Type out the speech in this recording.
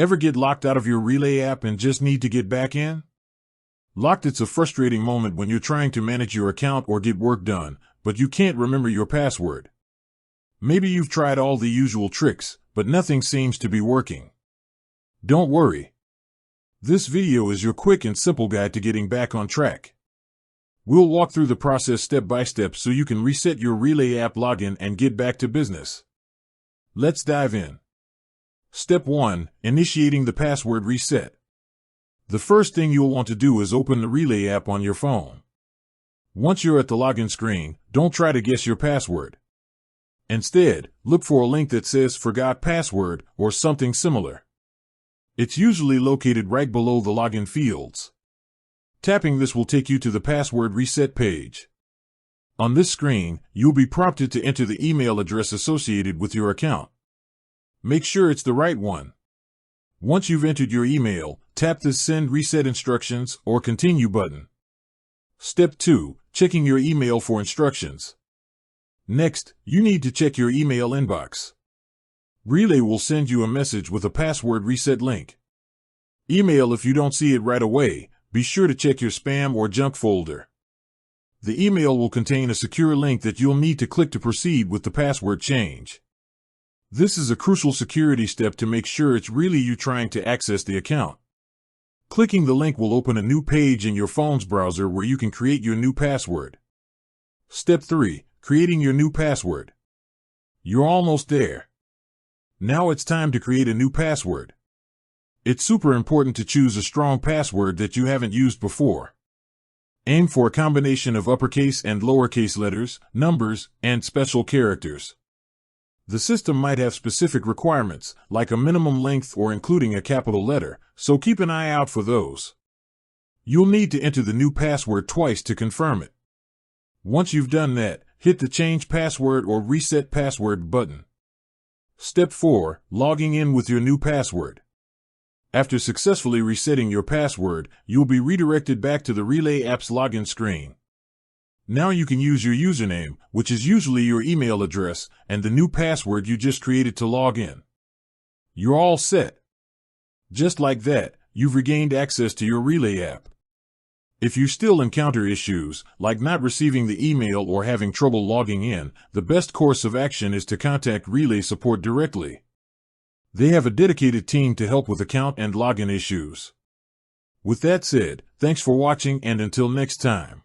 Ever get locked out of your Relay app and just need to get back in? Locked. It's a frustrating moment when you're trying to manage your account or get work done, but you can't remember your password. Maybe you've tried all the usual tricks, but nothing seems to be working. Don't worry. This video is your quick and simple guide to getting back on track. We'll walk through the process step by step so you can reset your Relay app login and get back to business. Let's dive in. Step 1. Initiating the password reset. The first thing you'll want to do is open the Relay app on your phone. Once you're at the login screen, don't try to guess your password. Instead, look for a link that says "Forgot Password" or something similar. It's usually located right below the login fields. Tapping this will take you to the password reset page. On this screen, you'll be prompted to enter the email address associated with your account. Make sure it's the right one. Once you've entered your email, tap the Send Reset Instructions or Continue button. Step 2. Checking your email for instructions. Next, you need to check your email inbox. Relay will send you a message with a password reset link. Email if you don't see it right away. Be sure to check your spam or junk folder. The email will contain a secure link that you'll need to click to proceed with the password change. This is a crucial security step to make sure it's really you trying to access the account. Clicking the link will open a new page in your phone's browser where you can create your new password. Step 3. Creating your new password. You're almost there. Now it's time to create a new password. It's super important to choose a strong password that you haven't used before. Aim for a combination of uppercase and lowercase letters, numbers, and special characters. The system might have specific requirements, like a minimum length or including a capital letter, so keep an eye out for those. You'll need to enter the new password twice to confirm it. Once you've done that, hit the Change Password or Reset Password button. Step 4. Logging in with your new password. After successfully resetting your password, you'll be redirected back to the Relay app's login screen. Now you can use your username, which is usually your email address, and the new password you just created to log in. You're all set. Just like that, you've regained access to your Relay app. If you still encounter issues, like not receiving the email or having trouble logging in, the best course of action is to contact Relay support directly. They have a dedicated team to help with account and login issues. With that said, thanks for watching and until next time.